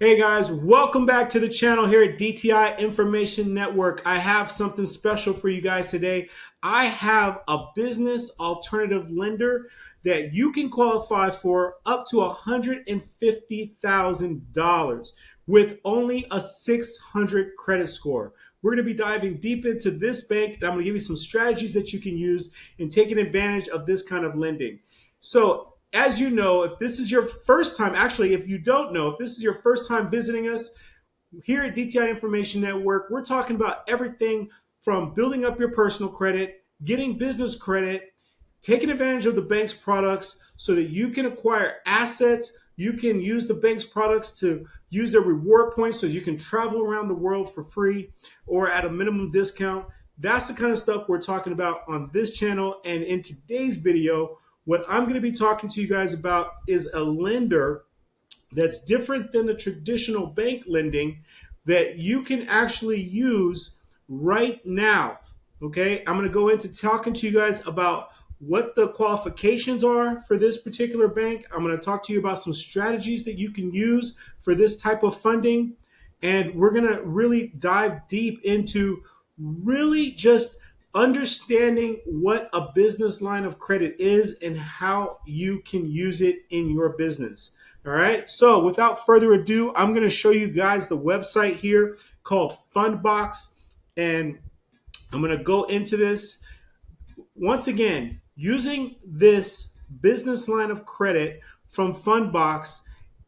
Hey guys, welcome back to the channel here at DTI Information Network. I have something special for you guys today. I have a business alternative lender that you can qualify for up to $150,000 with only a 600 credit score. We're going to be diving deep into this bank, and I'm going to give you some strategies that you can use in taking advantage of this kind of lending. So, as you know, if this is your first time, actually, if you don't know, if this is your first time visiting us here at DTI Information Network, we're talking about everything from building up your personal credit, getting business credit, taking advantage of the bank's products so that you can acquire assets. You can use the bank's products to use their reward points so you can travel around the world for free or at a minimum discount. That's the kind of stuff we're talking about on this channel. And in today's video, what I'm going to be talking to you guys about is a lender that's different than the traditional bank lending that you can actually use right now. Okay, I'm going to go into talking to you guys about what the qualifications are for this particular bank. I'm going to talk to you about some strategies that you can use for this type of funding. And we're going to really dive deep into really just understanding what a business line of credit is and how you can use it in your business. All right. So without further ado, I'm going to show you guys the website here called Fundbox. And I'm going to go into this. Once again, using this business line of credit from Fundbox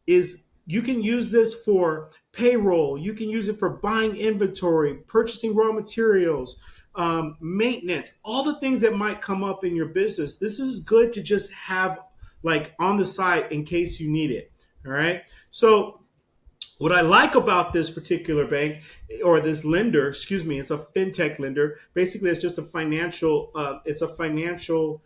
is you can use this for payroll. You can use it for buying inventory, purchasing raw materials, maintenance, all the things that might come up in your business. This is good to just have like on the side in case you need it. All right. So what I like about this particular bank or this lender, excuse me, it's a fintech lender. Basically, it's just a financial. It's a financial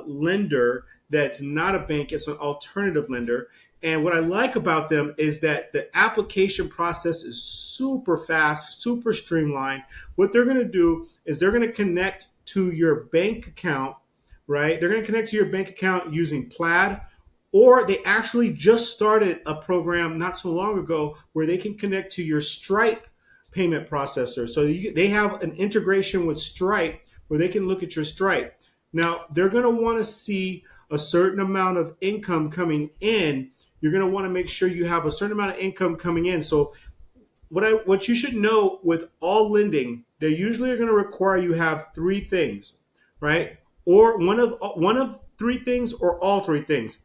lender that's not a bank. It's an alternative lender. And what I like about them is that the application process is super fast, super streamlined. What they're going to do is they're going to connect to your bank account, right? They're going to connect to your bank account using Plaid, or they actually just started a program not so long ago where they can connect to your Stripe payment processor. So they have an integration with Stripe where they can look at your Stripe. Now, they're going to want to see a certain amount of income coming in. You're going to want to make sure you have a certain amount of income coming in. So what you should know with all lending, they usually are going to require you have three things, right? Or one of three things or all three things.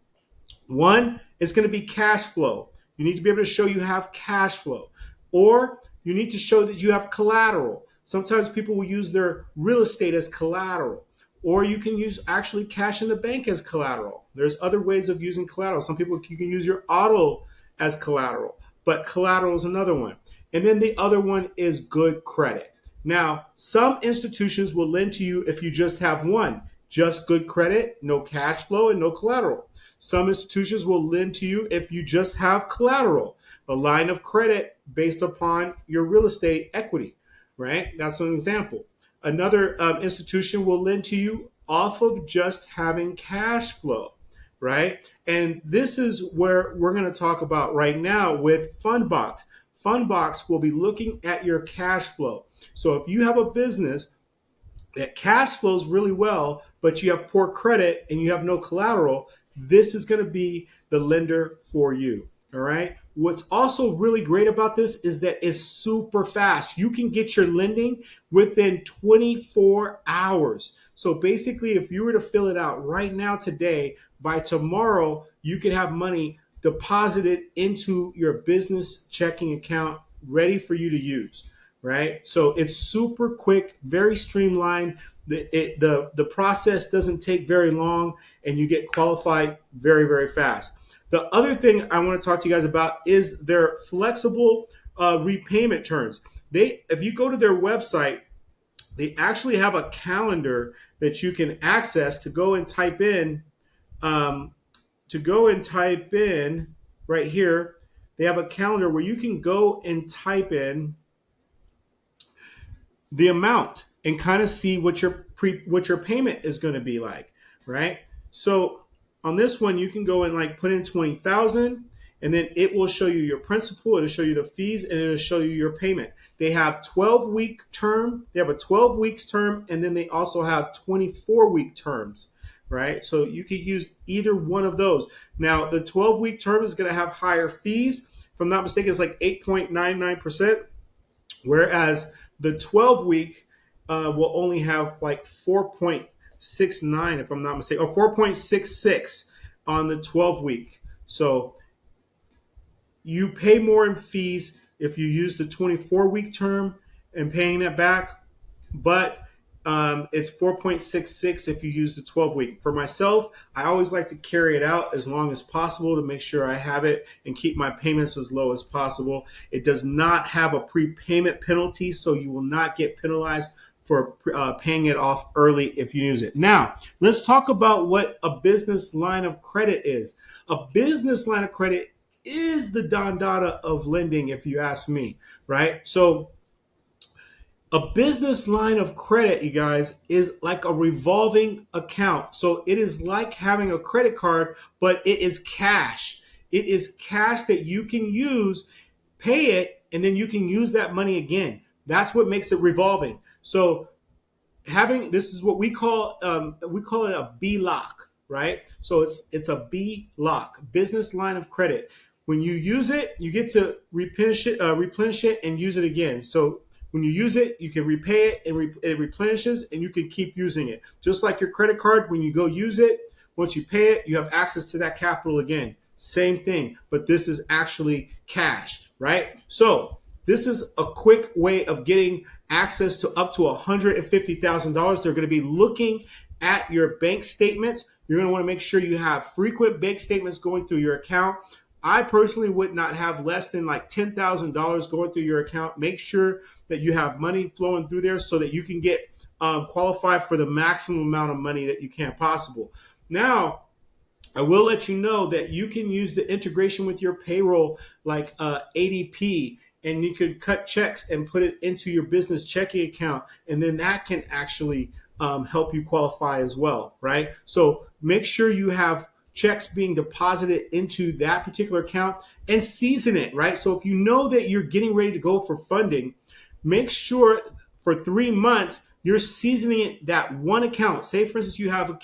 One is going to be cash flow. You need to be able to show you have cash flow. Or you need to show that you have collateral. Sometimes people will use their real estate as collateral. Or you can use actually cash in the bank as collateral. There's other ways of using collateral. Some people, you can use your auto as collateral, but collateral is another one. And then the other one is good credit. Now, some institutions will lend to you if you just have one, just good credit, no cash flow, and no collateral. Some institutions will lend to you if you just have collateral, a line of credit based upon your real estate equity, right? That's an example. Another institution will lend to you off of just having cash flow, right? And this is where we're going to talk about right now with Fundbox. Fundbox will be looking at your cash flow. So if you have a business that cash flows really well, but you have poor credit and you have no collateral, this is going to be the lender for you. All right. What's also really great about this is that it's super fast. You can get your lending within 24 hours. So basically, if you were to fill it out right now today, by tomorrow, you could have money deposited into your business checking account ready for you to use. Right. So it's super quick, very streamlined. The process doesn't take very long and you get qualified very, very fast. The other thing I want to talk to you guys about is their flexible repayment terms. If you go to their website, they actually have a calendar that you can access to go and type in. Right here. They have a calendar where you can go and type in the amount and kind of see what your payment is going to be like, right? So on this one, you can go and like put in 20,000 And then it will show you your principal, it'll show you the fees, and it'll show you your payment. They have 12-week term. They have a 12 weeks term, and then they also have 24-week terms, right? So you could use either one of those. Now, the 12-week term is going to have higher fees. If I'm not mistaken, it's like 8.99%, whereas the 12-week will only have like 4.69, if I'm not mistaken, or 4.66 on the 12-week. So you pay more in fees if you use the 24-week term and paying that back, but it's 4.66 if you use the 12-week. For myself, I always like to carry it out as long as possible to make sure I have it and keep my payments as low as possible. It does not have a prepayment penalty, so you will not get penalized for paying it off early if you use it. Now, let's talk about what a business line of credit is. A business line of credit is the Don Dada of lending, if you ask me, right? So a business line of credit, you guys, is like a revolving account. So it is like having a credit card, but it is cash. It is cash that you can use, pay it, and then you can use that money again. That's what makes it revolving. So having this is what we call it a B lock, right? So it's a B lock, business line of credit. When you use it, you get to replenish it and use it again. So when you use it, you can repay it and it replenishes, and you can keep using it. Just like your credit card, when you go use it, once you pay it, you have access to that capital again. Same thing, but this is actually cash, right? So this is a quick way of getting access to up to $150,000. They're going to be looking at your bank statements. You're going to want to make sure you have frequent bank statements going through your account. I personally would not have less than like $10,000 going through your account. Make sure that you have money flowing through there so that you can get qualified for the maximum amount of money that you can possible. Now, I will let you know that you can use the integration with your payroll like ADP, and you can cut checks and put it into your business checking account, and then that can actually help you qualify as well, right? So make sure you have checks being deposited into that particular account and season it, right? So if you know that you're getting ready to go for funding, make sure for 3 months you're seasoning it that one account. Say, for instance, you have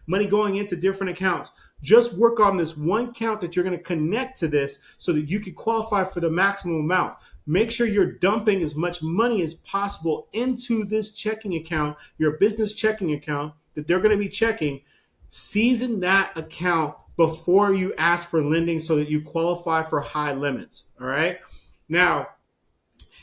money going into different accounts. Just work on this one account that you're going to connect to this so that you can qualify for the maximum amount. Make sure you're dumping as much money as possible into this checking account, your business checking account that they're going to be checking. Season that account before you ask for lending so that you qualify for high limits. All right. Now,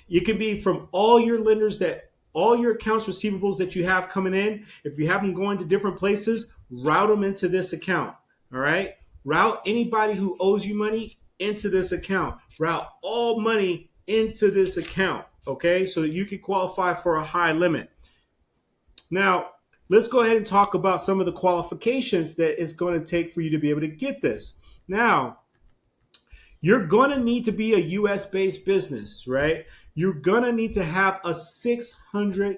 you can be from all your lenders, that all your accounts receivables that you have coming in. If you have them going to different places, route them into this account. All right. Route anybody who owes you money into this account. Route all money into this account. Okay. So that you can qualify for a high limit. Now, let's go ahead and talk about some of the qualifications that it's going to take for you to be able to get this. Now, you're going to need to be a US-based business, right? You're going to need to have a 600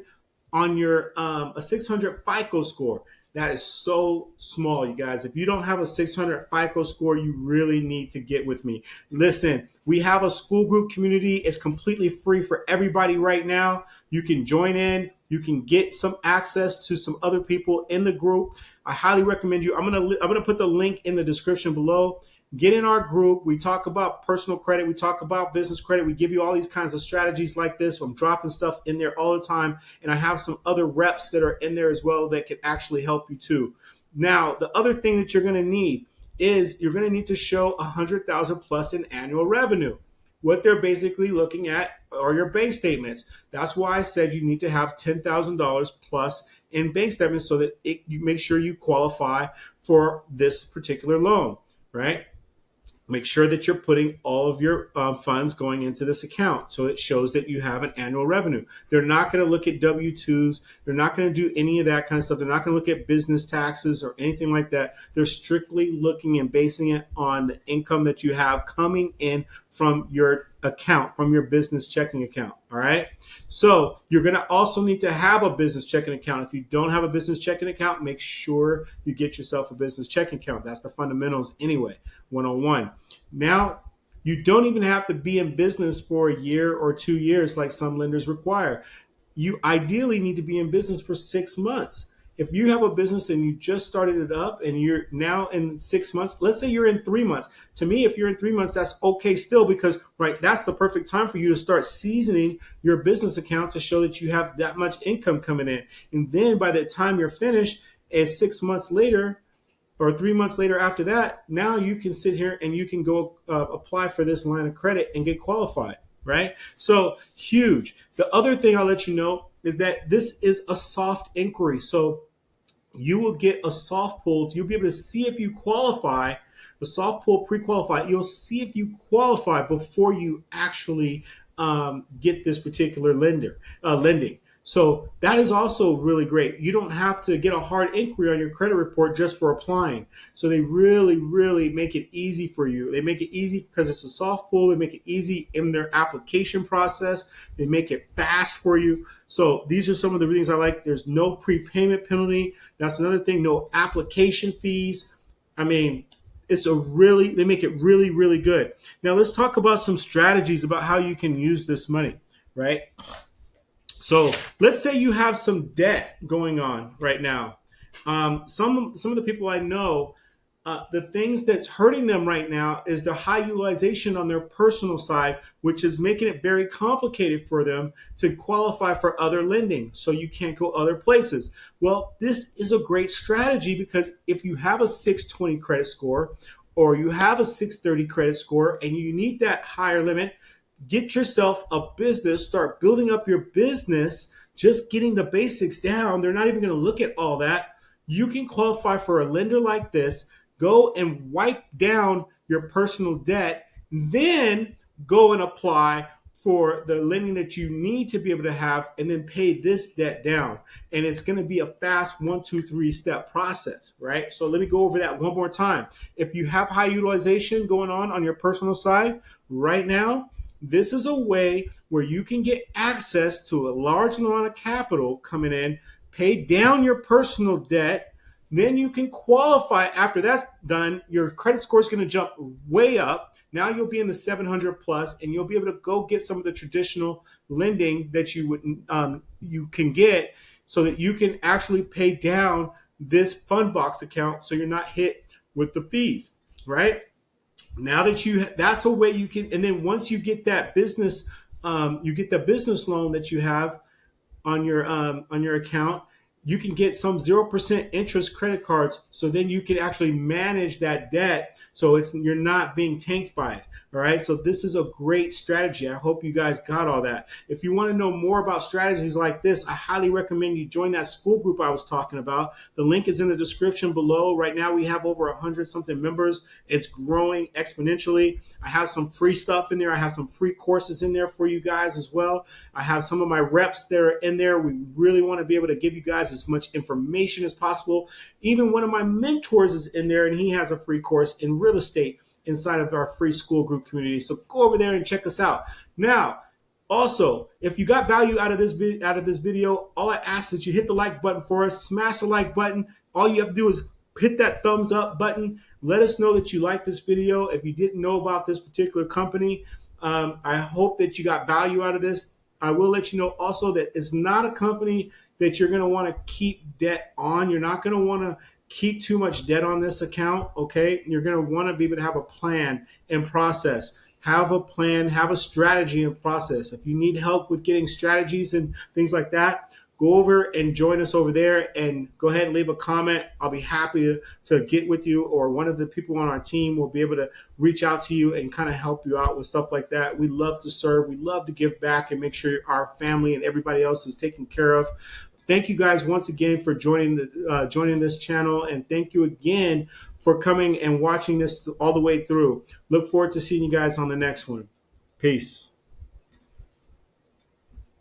on your a 600 FICO score. That is so small, you guys. If you don't have a 600 FICO score, you really need to get with me. Listen, we have a school group community. It's completely free for everybody right now. You can join in. You can get some access to some other people in the group. I highly recommend you. I'm gonna put the link in the description below. Get in our group. We talk about personal credit. We talk about business credit. We give you all these kinds of strategies like this. So I'm dropping stuff in there all the time. And I have some other reps that are in there as well that can actually help you too. Now, the other thing that you're going to need is you're going to need to show 100,000 plus in annual revenue. What they're basically looking at are your bank statements. That's why I said you need to have $10,000 plus in bank statements so that you make sure you qualify for this particular loan, right? Make sure that you're putting all of your funds going into this account so it shows that you have an annual revenue. They're not going to look at W-2s. They're not going to do any of that kind of stuff. They're not going to look at business taxes or anything like that. They're strictly looking and basing it on the income that you have coming in from your account, from your business checking account. All right. So you're going to also need to have a business checking account. If you don't have a business checking account, make sure you get yourself a business checking account. That's the fundamentals anyway, 101. Now, you don't even have to be in business for a year or 2 years like some lenders require. You ideally need to be in business for 6 months. If you have a business and you just started it up and you're now in 6 months, let's say you're in 3 months. To me, if you're in 3 months, that's okay still, because that's the perfect time for you to start seasoning your business account to show that you have that much income coming in. And then by the time you're finished, and 6 months later, or 3 months later after that, now you can sit here and you can go apply for this line of credit and get qualified, right? So huge. The other thing I'll let you know is that this is a soft inquiry. So you will get a soft pull. You'll be able to see if you qualify. The soft pull pre-qualify. You'll see if you qualify before you actually get this particular lending. So that is also really great. You don't have to get a hard inquiry on your credit report just for applying. So they really, really make it easy for you. They make it easy because it's a soft pull. They make it easy in their application process. They make it fast for you. So these are some of the things I like. There's no prepayment penalty. That's another thing. No application fees. I mean, they make it really, really good. Now let's talk about some strategies about how you can use this money, right? So let's say you have some debt going on right now. Some of the people I know, the things that's hurting them right now is the high utilization on their personal side, which is making it very complicated for them to qualify for other lending. So you can't go other places. Well, this is a great strategy, because if you have a 620 credit score or you have a 630 credit score and you need that higher limit, get yourself a business, start building up your business, just getting the basics down. They're not even going to look at all that. You can qualify for a lender like this, go and wipe down your personal debt, then go and apply for the lending that you need to be able to have, and then pay this debt down. And it's going to be a fast 1, 2, 3 step process, right? So let me go over that one more time. If you have high utilization going on your personal side right now, this is a way where you can get access to a large amount of capital coming in, pay down your personal debt, then you can qualify. After that's done, your credit score is going to jump way up. Now you'll be in the 700 plus, and you'll be able to go get some of the traditional lending that you can get, so that you can actually pay down this Fundbox account, so you're not hit with the fees, right? Now that that's a way you can, and then once you get that business, you get the business loan that you have on your account, you can get some 0% interest credit cards. So then you can actually manage that debt, so you're not being tanked by it. All right. So this is a great strategy. I hope you guys got all that. If you want to know more about strategies like this, I highly recommend you join that school group I was talking about. The link is in the description below. Right now we have over 100 something members. It's growing exponentially. I have some free stuff in there. I have some free courses in there for you guys as well. I have some of my reps that are in there. We really want to be able to give you guys as much information as possible. Even one of my mentors is in there, and he has a free course in real estate inside of our free school group community. So go over there and check us out. Now, also, if you got value out of this video, all I ask is that you hit the like button for us. Smash the like button. All you have to do is hit that thumbs up button. Let us know that you like this video. If you didn't know about this particular company, I hope that you got value out of this. I will let you know also that it's not a company that you're going to want to keep debt on. You're not going to want to keep too much debt on this account, okay? You're going to want to be able to have a plan and process. Have a plan, have a strategy and process. If you need help with getting strategies and things like that, go over and join us over there, and go ahead and leave a comment. I'll be happy to get with you, or one of the people on our team will be able to reach out to you and kind of help you out with stuff like that. We love to serve. We love to give back and make sure our family and everybody else is taken care of. Thank you guys once again for joining this channel, and thank you again for coming and watching this all the way through. Look forward to seeing you guys on the next one. Peace.